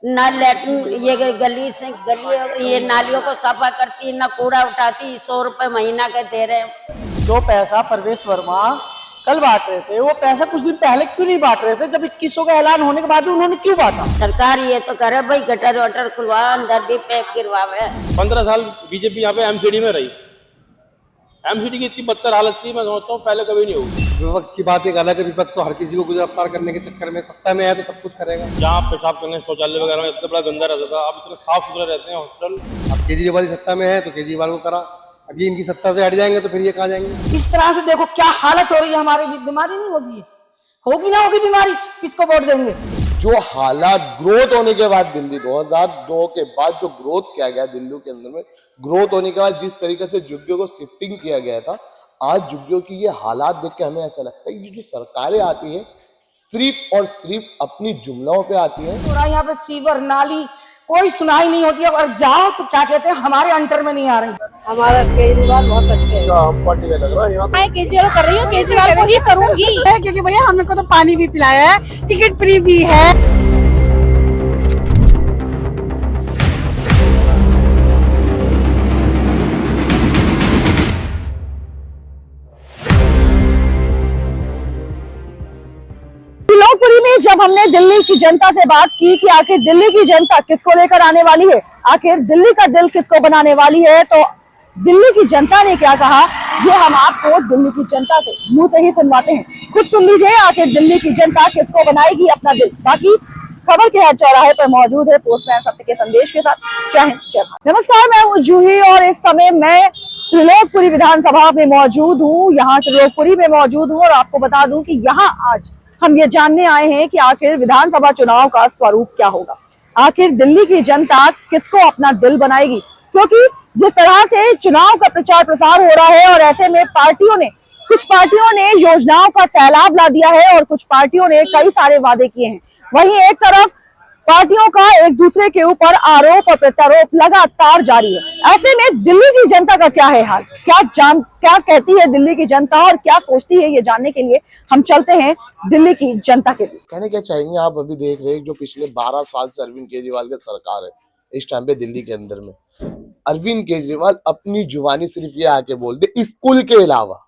ना लैट्रिन ये गली से गली ये नालियों को सफा करती, ना कूड़ा उठाती। 100 रुपए महीना के दे रहे हैं। जो पैसा परवेश वर्मा कल बांट रहे थे, वो पैसा कुछ दिन पहले क्यों नहीं बांट रहे थे? जब 2100 का ऐलान होने के बाद भी उन्होंने क्यों बांटा? सरकार ये तो करे भाई, गटर वटर खुलवा, अंदर भी पैप गिरवावे। 15 साल बीजेपी यहाँ पे एमसीडी में रही। एमसीडी की इतनी बदतर हालत थी, मैं समझता हूँ पहले कभी नहीं होगी। विपक्ष की बात एक अलग है। विपक्ष तो हर किसी को गिरफ्तार करने के चक्कर में सत्ता में है तो सब कुछ करेगा। जहाँ पेशाब करने शौचालय वगैरह में इतना बड़ा गंदा रहता था, अब इतने साफ सुथरे रहते हैं हॉस्पिटल। अब केजरीवाल की सत्ता में है तो केजरीवाल को करा, अब ये इनकी सत्ता से हट जाएंगे तो फिर ये कहाँ जाएंगे? इस तरह से देखो क्या हालत हो रही है हमारी। बीमारी नहीं होगी, होगी ना होगी बीमारी, किसको वोट देंगे? जो हालात ग्रोथ होने के बाद दिल्ली 2002 के बाद जो ग्रोथ किया गया दिल्ली के अंदर में, ग्रोथ होने के बाद जिस तरीके से झुग्गियों को शिफ्टिंग किया गया था, आज झुग्गियों की ये हालात देख के हमें ऐसा लगता है कि जो सरकारें आती है सिर्फ और सिर्फ अपनी जुमलों पे आती है। थोड़ा यहाँ पे सीवर नाली कोई सुनाई नहीं होती है, और जाओ तो क्या कहते हैं हमारे अंडर में नहीं आ रही। हमारा केजरीवाल बहुत अच्छे है। हम पार्टी का लग रहा है मैं केजरीवाल कर रही हूँ, केजरीवाल को ही करूंगी, क्योंकि भैया हमने को तो पानी भी पिलाया है, टिकट फ्री भी है। लोकपुरी में जब हमने दिल्ली की जनता से बात की कि आखिर दिल्ली की जनता किसको लेकर आने वाली है, आखिर दिल्ली का दिल किसको बनाने वाली है, तो दिल्ली की जनता ने क्या कहा, ये हम आपको दिल्ली की जनता से मुंह से ही सुनवाते हैं। खुद सुन लीजिए आखिर दिल्ली की जनता किसको बनाएगी अपना दिल। बाकी खबर के हर चौराहे पर मौजूद है पोस्टमैन सत्य के संदेश के साथ। जय हिंद, जय भारत। नमस्कार, मैं हूँ जूही और इस समय मैं त्रिलोकपुरी विधानसभा में मौजूद हूँ। यहाँ त्रिलोकपुरी में मौजूद हूँ और आपको बता दूं कि यहाँ आज हम ये जानने आए हैं कि आखिर विधानसभा चुनाव का स्वरूप क्या होगा, आखिर दिल्ली की जनता किसको अपना दिल बनाएगी। क्योंकि जिस तरह से चुनाव का प्रचार प्रसार हो रहा है और ऐसे में कुछ पार्टियों ने योजनाओं का सैलाब ला दिया है और कुछ पार्टियों ने कई सारे वादे किए हैं। वहीं एक तरफ पार्टियों का एक दूसरे के ऊपर आरोप और प्रत्यारोप लगातार जारी है। ऐसे में दिल्ली की जनता का क्या है हाल, क्या कहती है दिल्ली की जनता और क्या सोचती है, ये जानने के लिए हम चलते हैं दिल्ली की जनता के लिए। कहने क्या चाहेंगे आप? अभी देख रहे हैं जो पिछले 12 साल से अरविंद केजरीवाल की सरकार है इस टाइम पे दिल्ली के अंदर में, अरविंद केजरीवाल अपनी जुबानी सिर्फ ये आके बोल दे स्कूल के अलावा,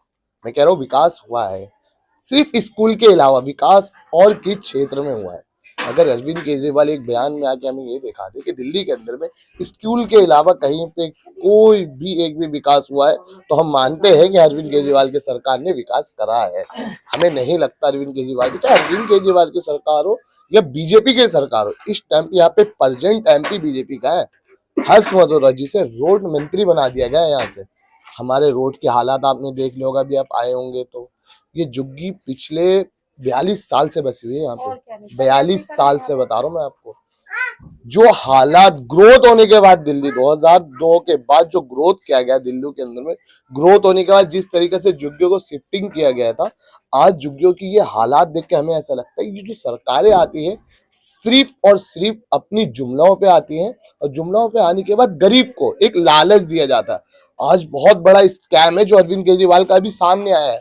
मैं कह रहा हूँ विकास हुआ है, सिर्फ स्कूल के अलावा विकास और किस क्षेत्र में हुआ है? अगर अरविंद केजरीवाल एक बयान में आके हमें ये दिखा दे कि दिल्ली के अंदर में स्कूल के अलावा कहीं पे कोई भी एक भी विकास हुआ है, तो हम मानते हैं कि अरविंद केजरीवाल की सरकार ने विकास करा है। हमें नहीं लगता अरविंद केजरीवाल की, चाहे अरविंद केजरीवाल की सरकार हो या बीजेपी की सरकार हो, इस टाइम पे यहाँ पे प्रेजेंट एमपी बीजेपी का है हर्षवर्धन, जिसे रोड मंत्री बना दिया गया है। यहाँ से हमारे रोड के हालात आपने देख लिया होगा, अभी आप आए होंगे तो ये झुग्गी पिछले 42 साल से बसी हुई है यहाँ पे। 42 साल से बता रहा हूँ मैं आपको। जो हालात ग्रोथ होने के बाद दिल्ली 2002 के बाद जो ग्रोथ किया गया दिल्ली के अंदर में, ग्रोथ होने के बाद जिस तरीके से झुग्गियों को शिफ्टिंग किया गया था, आज झुग्गियों की ये हालात देख के हमें ऐसा लगता है कि जो सरकारें आती है सिर्फ और सिर्फ अपनी जुमलों पे आती हैं और जुमलों पे आने के बाद गरीब को एक लालच दिया जाता है। आज बहुत बड़ा स्कैम है जो अरविंद केजरीवाल का भी सामने आया है।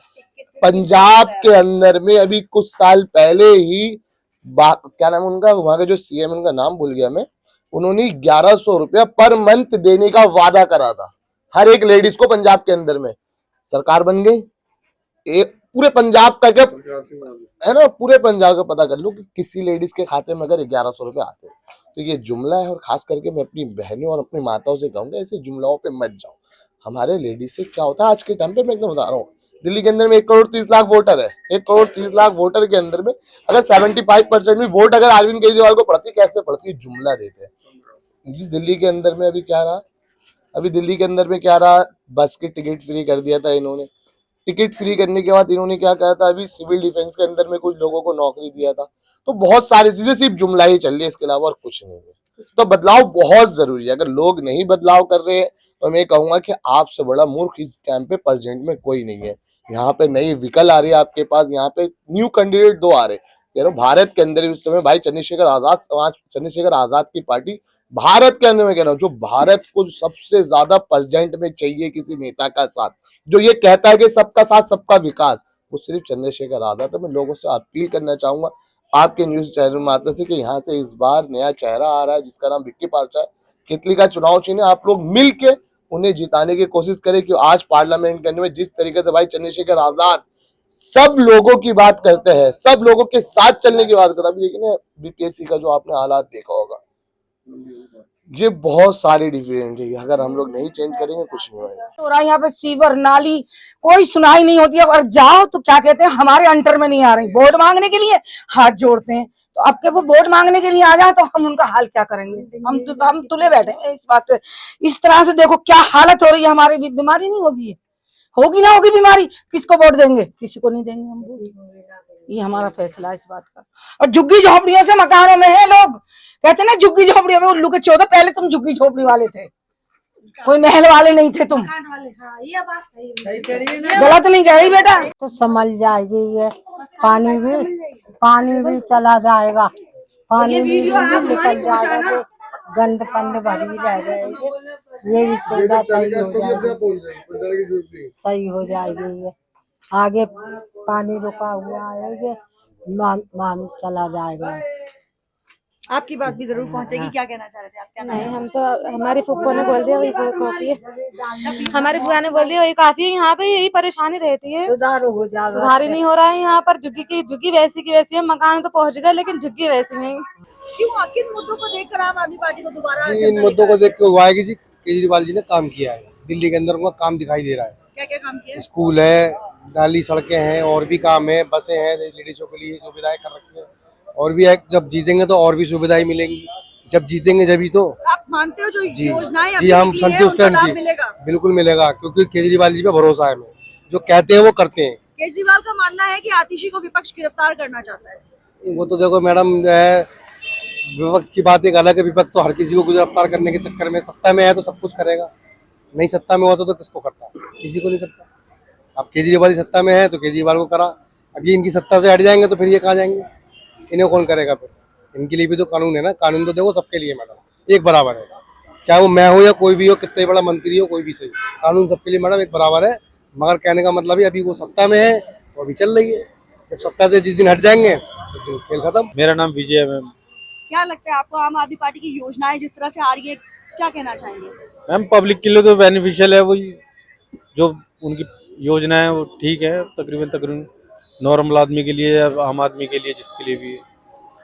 पंजाब के अंदर में अभी कुछ साल पहले ही क्या नाम उनका, वहां का जो सीएम, उनका नाम भूल गया मैं, उन्होंने 1100 रुपया पर मंथ देने का वादा करा था हर एक लेडीज को पंजाब के अंदर में। सरकार बन गई, एक पूरे पंजाब का क्या है ना, पूरे पंजाब का पता कर लो कि किसी लेडीज के खाते में अगर 1100 रुपये आते हैं तो ये जुमला है। और खास करके मैं अपनी बहनों और अपनी माताओं से कहूंगा ऐसे जुमलाओं पे मत जाओ। हमारे लेडीज से क्या होता है आज के टाइम पे, मैं एकदम बता रहा हूँ, दिल्ली के अंदर में 1 करोड़ 30 लाख वोटर है। 1 करोड़ 30 लाख वोटर के अंदर में अगर 75% भी वोट अगर अरविंद केजरीवाल को पड़ती, कैसे पड़ती? जुमला देते हैं। दिल्ली के अंदर में अभी क्या रहा, अभी दिल्ली के अंदर में क्या रहा, बस की टिकट फ्री कर दिया था इन्होंने। टिकट फ्री करने के बाद इन्होंने क्या कहा था, अभी सिविल डिफेंस के अंदर में कुछ लोगों को नौकरी दिया था। तो बहुत सारी चीजें सिर्फ जुमला ही चल रही है, इसके अलावा और कुछ नहीं है। तो बदलाव बहुत जरूरी है। अगर लोग नहीं बदलाव कर रहे हैं तो मैं कहूंगा कि आपसे बड़ा मूर्ख इस टाइम पे प्रेजेंट में कोई नहीं है। यहाँ पे नई विकल आ रही है आपके पास, यहाँ पे न्यू कैंडिडेट 2 आ रहे हैं। भारत के अंदर उस समय भाई चंद्रशेखर आजाद की पार्टी भारत के अंदर में कह रहा हूँ, जो भारत को सबसे ज्यादा प्रेजेंट में चाहिए किसी नेता का साथ, जो ये कहता है कि सबका साथ सबका विकास, वो सिर्फ चंद्रशेखर आजाद है। मैं लोगों से अपील करना चाहूंगा, आपके न्यूज चैनल माध्यम से कि यहाँ से इस बार नया चेहरा आ रहा है जिसका नाम विक्की पार्चा है। कितली का चुनाव चिन्ह, आप लोग मिल के उन्हें जिताने की कोशिश करें कि आज पार्लियामेंट के अंदर में जिस तरीके से भाई चंद्रशेखर आजाद सब लोगों की बात करते हैं, सब लोगों के साथ चलने की बात करते हैं। लेकिन बीपीएससी का जो आपने हालात देखा होगा, ये बहुत सारी डिफरेंट है। अगर हम लोग नहीं चेंज करेंगे कुछ नहीं होगा। हो रहा है यहाँ पे, सीवर नाली कोई सुनाई नहीं होती है, और जाओ तो क्या कहते हैं हमारे अंटर में नहीं आ रही। वोट मांगने के लिए हाथ जोड़ते हैं, तो अब के वो वोट मांगने के लिए आ जाए तो हम उनका हाल क्या करेंगे। हम तुले बैठे हैं इस बात पे। इस तरह से देखो क्या हालत हो रही है हमारी। बीमारी नहीं होगी, होगी ना होगी बीमारी, किसको वोट देंगे? किसी को नहीं देंगे हम वोट। ये हमारा फैसला है इस बात का। और झुग्गी झोपड़ियों से मकानों में है लोग, कहते ना झुग्गी झोपड़ियों में उल्लू के चौदह, पहले तुम झुग्गी झोपड़ी वाले थे, कोई महल वाले नहीं थे तुम। गलत नहीं कह रही बेटा। तो संभल जाएगी ये, पानी भी चला जाएगा, पानी भी निकल जाएगा, तो गंद पंद भरी रहेगा। ये भी सुविधा सही हो जाएगी ये। आगे पानी रुका हुआ है, ये मान चला जाएगा। आपकी बात भी जरूर पहुंचेगी। क्या कहना चाह रहे थे आप? क्या नहीं, हम तो हमारी फुप्पो ने बोल दिया वही बहुत काफी है। हमारी बुआ ने बोल दिया वही काफी है। यहाँ पे यही परेशानी रहती है, सुधार हो जाएगा। सुधार ही नहीं हो रहा है यहाँ पर। झुग्गी वैसी की वैसी है, मकान तो पहुंच गए लेकिन झुग्गी वैसी नहीं। क्यों, किन मुद्दों को देखकर आम आदमी पार्टी को दोबारा? जी, इन मुद्दों को देख के उगाएगी जी। केजरीवाल जी ने काम किया है, दिल्ली के अंदर उनका काम दिखाई दे रहा है। क्या क्या काम किया? स्कूल है, नाली सड़कें हैं, और भी काम है, बसें हैं, लेडीजों के लिए सुविधाएं कर रखी है। और भी है, जब जीतेंगे तो और भी सुविधाएं मिलेंगी। जब जीतेंगे जब ही तो। आप मानते हो जो योजनाएं जी हम संतुष्ट हैं जी, बिल्कुल मिलेगा, क्योंकि केजरीवाल जी पे भरोसा है। हमें जो कहते हैं वो करते हैं। केजरीवाल का मानना है कि आतिशी को विपक्ष गिरफ्तार करना चाहता है। वो तो देखो मैडम, जो है विपक्ष की बात एक अलग है। विपक्ष तो हर किसी को गिरफ्तार करने के चक्कर में, सत्ता में है तो सब कुछ करेगा, नहीं सत्ता में होता तो किसको करता? किसी को नहीं करता। अब केजरीवाल सत्ता में है तो केजरीवाल को करा। अब ये इनकी सत्ता से हट जाएंगे तो फिर ये कहाँ जाएंगे? इन्हें कौन करेगा फिर? इनके लिए भी तो कानून है ना। कानून तो देखो सबके लिए मैडम एक बराबर है, चाहे वो मैं हो या कोई भी हो, कितने बड़ा मंत्री हो, कोई भी सही, कानून सबके लिए मैडम एक बराबर है। मगर कहने का मतलब है अभी वो सत्ता में है तो अभी चल रही है। जब सत्ता से जिस दिन हट जाएंगे तो खेल खत्म। मेरा नाम विजय है मैम। क्या लगता है आपको आम आदमी पार्टी की योजनाएं जिस तरह से आ रही है, क्या कहना चाहेंगे? मैम पब्लिक के लिए तो बेनिफिशियल है, वही जो उनकी योजना है वो ठीक है। तकरीबन नॉर्मल आदमी के लिए, आम आदमी के लिए, जिसके लिए भी है।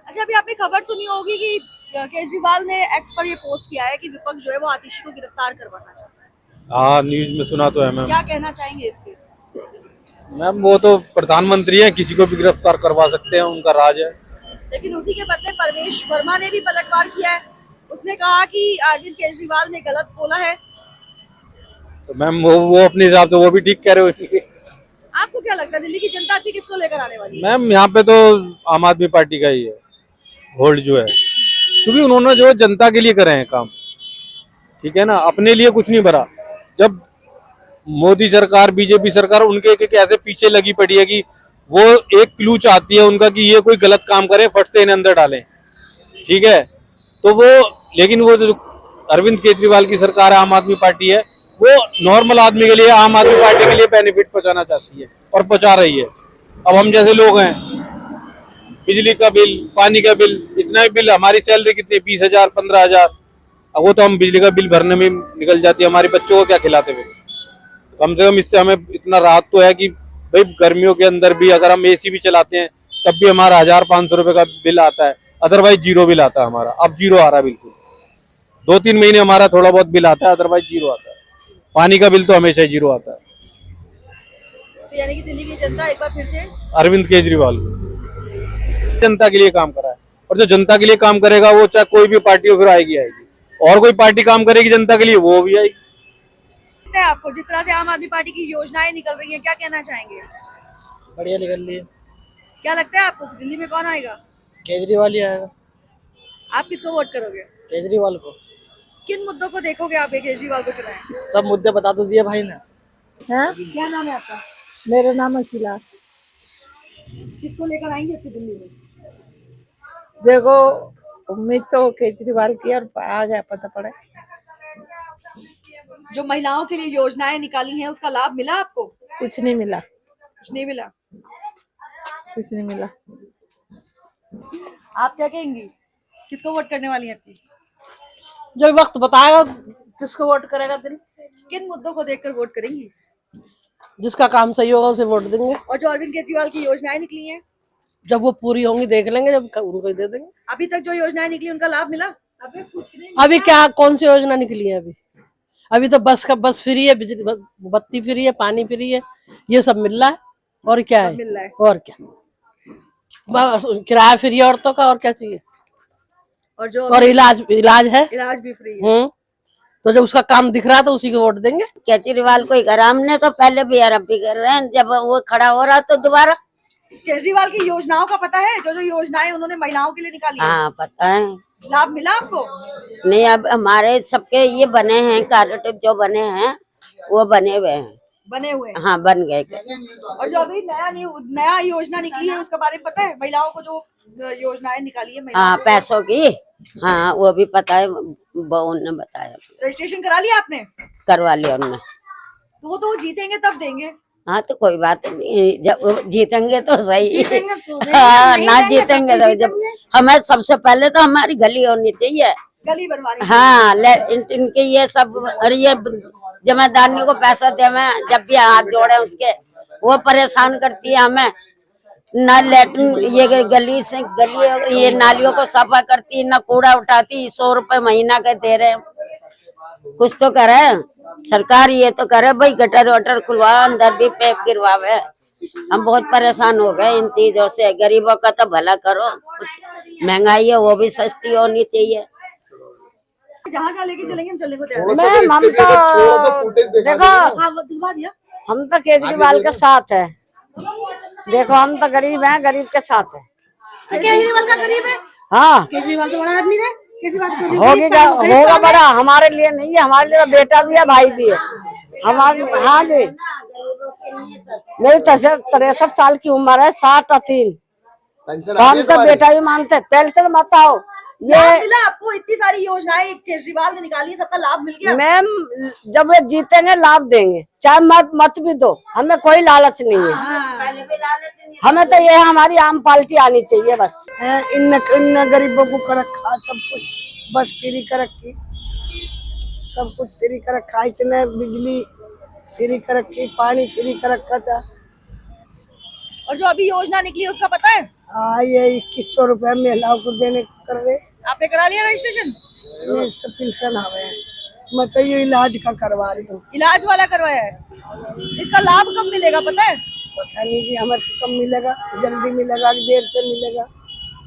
अच्छा, अभी आपने खबर सुनी होगी कि केजरीवाल ने एक्स पर ये पोस्ट किया है कि विपक्ष जो है वो आतिशी को गिरफ्तार करवाना चाहता है। हाँ, न्यूज में सुना तो है मैम। क्या कहना चाहेंगे इसके? मैम वो तो प्रधानमंत्री है, किसी को भी गिरफ्तार करवा सकते हैं, उनका राज है। लेकिन उसी के बदले परवेश वर्मा ने भी पलटवार किया है। उसने कहा कि अरविंद केजरीवाल ने गलत बोला है। तो मैम वो अपने हिसाब से वो भी ठीक कह रहे हो। आपको क्या लगता है दिल्ली की जनता आपकी किसको लेकर आने वाली है? मैम यहाँ पे तो आम आदमी पार्टी का ही है होल्ड जो है, क्योंकि उन्होंने जो जनता के लिए करे हैं काम, ठीक है ना, अपने लिए कुछ नहीं भरा। जब मोदी सरकार, बीजेपी सरकार उनके एक ऐसे पीछे लगी पड़ी है कि वो एक क्लू चाहती है उनका कि ये कोई गलत काम करे, फट से इन्हें अंदर डालें, ठीक है। तो वो, लेकिन वो जो अरविंद केजरीवाल की सरकार है, आम आदमी पार्टी है, वो नॉर्मल आदमी के लिए, आम आदमी पार्टी के लिए बेनिफिट पहुंचाना चाहती है और पहुंचा रही है। अब हम जैसे लोग हैं, बिजली का बिल, पानी का बिल, इतना ही बिल, हमारी सैलरी कितनी, 20,000 15,000, अब वो तो हम बिजली का बिल भरने में निकल जाती है। हमारे बच्चों को क्या खिलाते हुए? कम से कम इससे हमें इतना राहत तो है कि भाई गर्मियों के अंदर भी अगर हम एसी भी चलाते हैं तब भी हमारा 1,500 रुपए का बिल आता है, अदरवाइज जीरो बिल आता है हमारा। अब जीरो आ रहा है बिल्कुल, 2-3 महीने हमारा थोड़ा बहुत बिल आता है, अदरवाइज जीरो आता है। पानी का बिल तो हमेशा ही जीरो आता है। तो यानी कि दिल्ली की जनता एक बार फिर से अरविंद केजरीवाल जनता के लिए काम करा है, और जो जनता के लिए काम करेगा वो चाहे कोई भी पार्टी हो फिर आएगी। और कोई पार्टी काम करेगी जनता के लिए, वो भी आएगी। आपको जिस तरह से आम आदमी पार्टी की योजनाएं निकल रही हैं, क्या कहना चाहेंगे? बढ़िया निकल रही है। क्या लगता है आपको दिल्ली में कौन आएगा? केजरीवाल ही आएगा। आप किसको वोट करोगे? केजरीवाल को। किन मुद्दों को देखोगे आप केजरीवाल को चुनाएं? सब मुद्दे बता दो दिए भाई ने। क्या नाम है आपका? मेरा नाम अखिला। किसको लेकर आएंगे आपकी दिल्ली में? देखो, उम्मीद तो केजरीवाल की, और आ गया पता पड़े। जो महिलाओं के लिए योजनाएं निकाली हैं उसका लाभ मिला आपको? कुछ नहीं मिला, कुछ नहीं मिला। कुछ नहीं मिला। आप क्या कहेंगी, किसको वोट करने वाली है आपकी? जो वक्त बताएगा किसको वोट करेगा दिल, किन मुद्दों को देखकर वोट करेंगी? जिसका काम सही होगा उसे वोट देंगे। और जो अरविंद केजरीवाल की योजनाएं निकली हैं, जब वो पूरी होंगी देख लेंगे, जब उनको ही दे देंगे। अभी तक जो योजनाएं निकली उनका लाभ मिला? अभी क्या कौन सी योजना निकली है? अभी तो बस फ्री है, बिजली बत्ती फ्री है, पानी फ्री है, ये सब मिल रहा है। और क्या है? मिल रहा है। और क्या, बस किराया फ्री है औरतों का, और क्या चाहिए? और इलाज है, इलाज भी फ्री है। तो जब उसका काम दिख रहा है तो उसी को वोट देंगे। केजरीवाल को ही करा हमने, तो पहले भी और अब भी कर रहे हैं, जब वो खड़ा हो रहा तो दोबारा। केजरीवाल की योजनाओं का पता है? जो जो योजनाएं उन्होंने महिलाओं के लिए निकाली है, हाँ पता है। लाभ मिला आपको? नहीं, अब हमारे सबके ये बने हैं कार्ड, जो बने हैं वो बने हुए हैं। बने हुए हैं? हाँ बन गए। और जो अभी नया योजना निकली है उसके बारे में पता है? महिलाओं को जो योजनाएं निकाली है हाँ पैसों की, हाँ वो भी पता है, बहू ने बताया। रजिस्ट्रेशन करा लिया आपने? करवा लिया उन्होंने। तो वो जीतेंगे तब देंगे। हाँ तो कोई बात नहीं, जब वो जीतेंगे तो सही। जीतेंगे तो देंगे, हाँ नहीं ना देंगे जीतेंगे तब तो भी जब जीतेंगे। हमें सबसे पहले तो हमारी गली होनी चाहिए, गली बनवानी। हाँ इनके ये सब, और ये जमादारनी को पैसा दे, हमें जब भी हाथ जोड़े उसके, वो परेशान करती है हमें। ना लेटरिन, ये गली ये नालियों को सफा करती, ना कूड़ा उठाती, 100 रुपए महीना के दे रहे हैं। कुछ तो करे सरकार, ये तो करे भाई, गटर वटर खुलवा, अंदर भी पैप गिरवावे। हम बहुत परेशान हो गए इन चीजों से, गरीबों का तो भला करो, महंगाई है वो भी सस्ती होनी चाहिए। जहाँ लेके चलेंगे हम चलने को तैयार हैं। मैम हम तो देखो, हाँ, वो दिलवा दिया। हम तो केजरीवाल के साथ है। देखो हम तो गरीब हैं, गरीब के साथ है। तो केजरीवाल का गरीब है? हाँ केजरीवाल तो बड़ा आदमी है। केजरीवाल होगा बड़ा, हमारे लिए नहीं है, हमारे लिए तो बेटा भी है, भाई भी है हमारे। हाँ जी, मेरी 63 साल की उम्र है, 60 तो हम तो बेटा भी मानते हैं। पेंशन मत आओ, ये मिला आपको? इतनी सारी योजनाएं केजरीवाल ने निकाली है, सबका लाभ मिल गया? मैम जब वे जीतेंगे लाभ देंगे, चाहे मत भी दो, हमें कोई लालच नहीं है। हमें तो ये हमारी आम पार्टी आनी चाहिए बस। इन गरीबों को कर रखा सब कुछ, बस फ्री कर रखी, सब कुछ फ्री कर रखा, इसने बिजली फ्री कर रखी, पानी फ्री कर रखा था। और जो अभी योजना निकली है उसका पता है? हाँ ये 2100 रुपए महिलाओं को देने को कर रहे। आपने करा लिया रजिस्ट्रेशन? तो पेंशन आवे, मैं तो ये इलाज का करवा रही हूँ। इलाज वाला करवाया है? इसका लाभ कब मिलेगा पता है? पता नहीं जी, हमें तो कम मिलेगा, जल्दी मिलेगा, देर से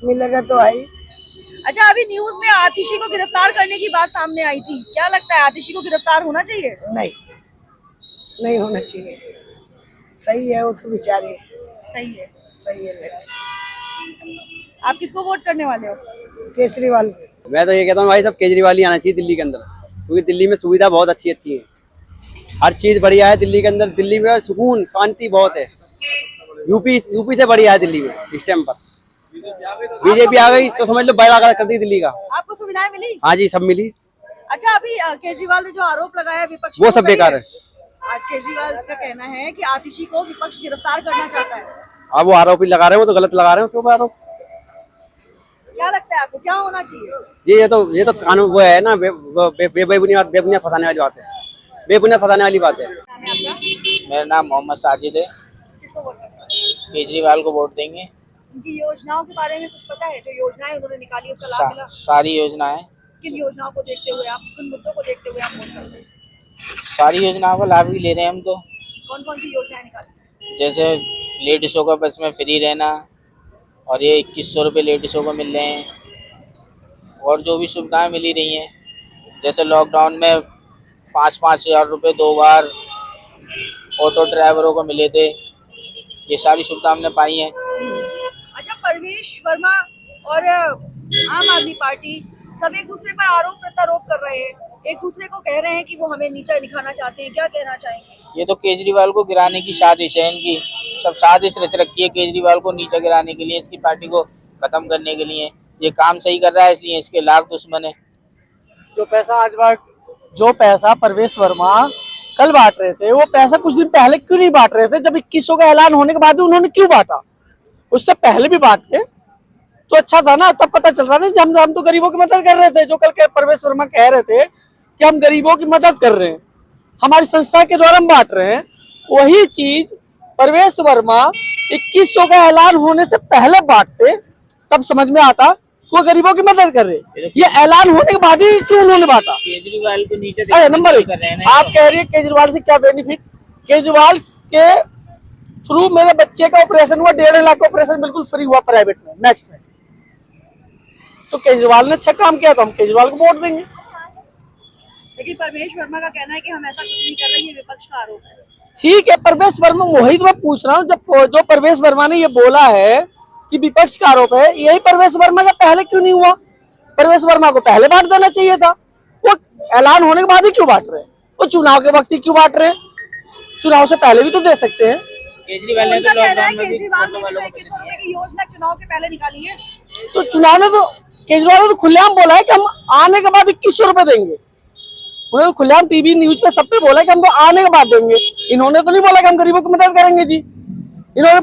मिलेगा तो आई। अच्छा, अभी न्यूज में आतिशी को गिरफ्तार करने की बात सामने आई थी, क्या लगता है आतिशी को गिरफ्तार होना चाहिए? नहीं होना चाहिए। सही है वो तो बेचारी, सही है। आप किसको वोट करने वाले हो? केजरीवाल को। मैं तो ये कहता हूँ भाई, सब केजरीवाल ही आना चाहिए दिल्ली के अंदर, क्योंकि दिल्ली में सुविधा बहुत अच्छी है, हर चीज बढ़िया है दिल्ली के अंदर। दिल्ली में सुकून शांति बहुत है, यूपी से बढ़िया है दिल्ली में इस टाइम पर। बीजेपी आ गई तो समझ लो बड़ा कर दी दिल्ली का। आपको सुविधाएं मिली? हाँ जी, सब मिली। अच्छा, अभी केजरीवाल ने जो आरोप लगाया विपक्ष, वो सब बेकार है। आज केजरीवाल का कहना है कि आतिशी को विपक्ष गिरफ्तार करना चाहता है। अब वो आरोपी लगा रहे हैं, वो तो गलत लगा रहे हैं उसके ऊपर आरोप। क्या लगता है आपको, क्या होना चाहिए? ये तो कानून वो है ना, बेबुनियाद फंसाने वाली बात है, बेबुनियाद फंसाने वाली बात है। मेरा नाम मोहम्मद साजिद है। किसको वोट करना? केजरीवाल को वोट देंगे। उनकी योजनाओं के बारे में कुछ पता है? जो योजनाएं उन्होंने निकाली उसका लाभ मिला? सारी योजनाएं। किन योजनाओं को देखते हुए आप, किन मुद्दों को देखते हुए आप वोट करते हैं? सारी योजनाओं का लाभ भी ले रहे हैं हम तो। कौन कौन सी योजनाएं निकाली? जैसे लेडीज़ों का बस में फ्री रहना, और ये 2100 रुपये लेडीज़ों को मिल रहे हैं, और जो भी सुविधाएं मिली रही हैं, जैसे लॉकडाउन में 5-5 हज़ार रुपये 2 बार ऑटो ड्राइवरों को मिले थे, ये सारी सुविधा हमने पाई हैं। अच्छा, परवेश वर्मा और आम आदमी पार्टी सब एक दूसरे पर आरोप प्रत्यारोप कर रहे हैं, एक दूसरे को कह रहे हैं कि वो हमें नीचा दिखाना चाहते हैं, क्या कहना चाहेंगे? ये तो केजरीवाल को गिराने की साजिश है इनकी, सब साजिश रच रखी है केजरीवाल को नीचा गिराने के लिए, इसकी पार्टी को खत्म करने के लिए। ये काम सही कर रहा है इसलिए इसके लाख दुश्मन है। जो पैसा परवेश वर्मा कल बांट रहे थे, वो पैसा कुछ दिन पहले क्यों नहीं बांट रहे थे? जब 2100 का ऐलान होने के बाद उन्होंने क्यों बांटा? उससे पहले भी बांटते तो अच्छा था ना, तब पता चल रहा था। हम तो गरीबों की मदद कर रहे थे, जो कल के परवेश वर्मा कह रहे थे कि हम गरीबों की मदद कर रहे हैं, हमारी संस्था के द्वारा हम बांट रहे हैं, वही चीज परवेश वर्मा 2100 का ऐलान होने से पहले बांटते, तब समझ में आता वो गरीबों की मदद कर रहे। ये ऐलान होने के बाद ही क्यों उन्होंने बांटा? केजरीवाल को नीचे नंबर एक, आप कह रही है केजरीवाल से क्या बेनिफिट? केजरीवाल के थ्रू मेरे बच्चे का ऑपरेशन हुआ, 1.5 लाख का ऑपरेशन बिल्कुल फ्री हुआ प्राइवेट में, मैक्स में। तो केजरीवाल ने अच्छा काम किया तो हम केजरीवाल को वोट देंगे। लेकिन परवेश वर्मा का कहना है कि हम ऐसा कुछ नहीं कर रहे, ये विपक्ष का आरोप है। ठीक है, परवेश वर्मा, वही तो मैं पूछ रहा हूँ, जब जो परवेश वर्मा ने ये बोला है कि विपक्ष का आरोप है, यही परवेश वर्मा का पहले क्यों नहीं हुआ? परवेश वर्मा को पहले बांट देना चाहिए था। वो ऐलान होने के बाद ही क्यों बांट रहे हैं? वो चुनाव के वक्त ही क्यों बांट रहे हैं? चुनाव से पहले भी तो दे सकते हैं। केजरीवाल ने तो लॉकडाउन में भी की योजना चुनाव के पहले निकाली है। तो चुनाव में तो केजरीवाल ने तो खुलेआम बोला है कि हम आने के बाद 2100 रुपए देंगे। उन्होंने तो खुलेआम टीवी न्यूज पे सब पे बोला कि हम तो आने के बाद देंगे। इन्होंने तो नहीं बोला कि हम गरीबों की मदद करेंगे जी। इन्होंने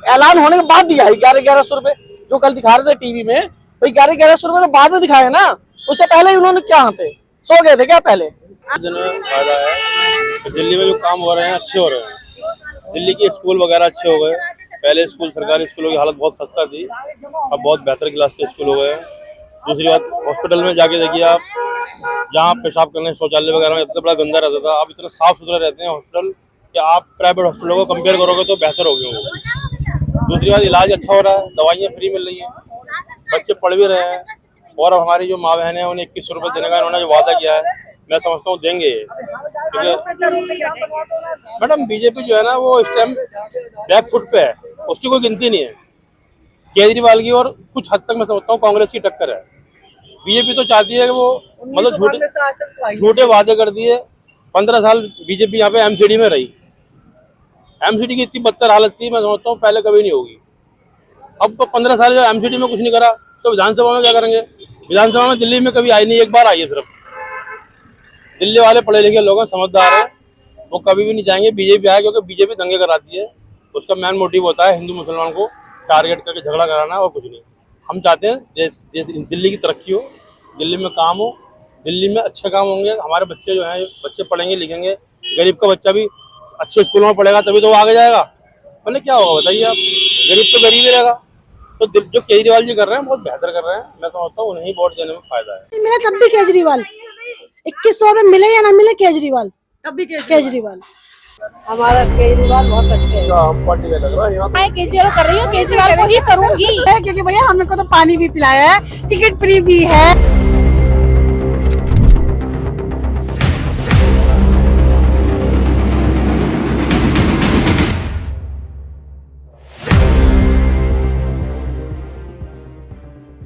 ऐलान होने के बाद दिया 1100 रुपए, जो कल दिखा रहे थे टीवी में, वही 1100 रुपए तो बाद में दिखाए ना। उससे पहले उन्होंने क्या थे, सो गए थे क्या पहले? फायदा है, दिल्ली में जो काम हो रहे हैं अच्छे हो रहे हैं। दिल्ली के स्कूल वगैरह अच्छे हो गए। पहले स्कूल, सरकारी स्कूलों की हालत बहुत खस्ता थी, अब बहुत बेहतर क्लास के स्कूल हो गए। दूसरी बात, हॉस्पिटल में जाके देखिए आप, जहाँ पेशाब करने शौचालय वगैरह में इतना बड़ा गंदा रहता था, अब इतना साफ सुथरा रहते हैं हॉस्पिटल कि आप प्राइवेट हॉस्पिटलों को कंपेयर करोगे तो बेहतर हो गए होंगे। दूसरी बात, इलाज अच्छा हो रहा है, दवाइयाँ फ्री मिल रही हैं, बच्चे पढ़ भी रहे हैं। और अब हमारी जो माँ बहन है उन्हें 2100 रुपये देने का इन्होंने जो वादा किया है, मैं समझता हूँ देंगे। मैडम बीजेपी जो है ना वो इस टाइम बैक फुट पे है, उसकी कोई गिनती नहीं है केजरीवाल की, और कुछ हद तक मैं समझता हूँ कांग्रेस की टक्कर है। बीजेपी तो चाहती है कि वो मतलब झूठे वादे कर दिए। 15 साल बीजेपी यहाँ पे एमसीडी में रही, एमसीडी की इतनी बदतर हालत थी, मैं समझता हूँ पहले कभी नहीं होगी। अब तो 15 साल जो एमसीडी में कुछ नहीं करा तो विधानसभा में क्या करेंगे? विधानसभा में दिल्ली में कभी आई नहीं, एक बार आई है सिर्फ। दिल्ली वाले पढ़े लिखे लोग हैं, समझदार हैं, वो कभी भी नहीं चाहेंगे बीजेपी आए, क्योंकि बीजेपी दंगे कराती है। उसका मेन मोटिव होता है हिंदू मुसलमान को टारगेट करके झगड़ा कराना और कुछ नहीं। हम चाहते हैं दिल्ली की तरक्की हो, दिल्ली में काम हो, दिल्ली में अच्छे काम होंगे, हमारे बच्चे जो हैं बच्चे पढ़ेंगे लिखेंगे, गरीब का बच्चा भी अच्छे स्कूलों में पढ़ेगा तभी तो वो आगे जाएगा, वरना क्या होगा बताइए आप? गरीब तो गरीब ही रहेगा। तो जो केजरीवाल जी कर रहे हैं बहुत बेहतर कर रहे हैं, मैं समझता हूँ उन्हें वोट देने में फायदा है। मिले तब भी केजरीवाल, 2100 में मिले या ना मिले केजरीवाल, तब भी केजरीवाल। हमारा केजरीवाल बहुत अच्छे है। हम पार्टी का लग रहा है, मैं केजरीवाल कर रही हूँ, केजरीवाल को ही करूंगी, क्योंकि भैया हमने को तो पानी भी पिलाया है, टिकट फ्री भी है।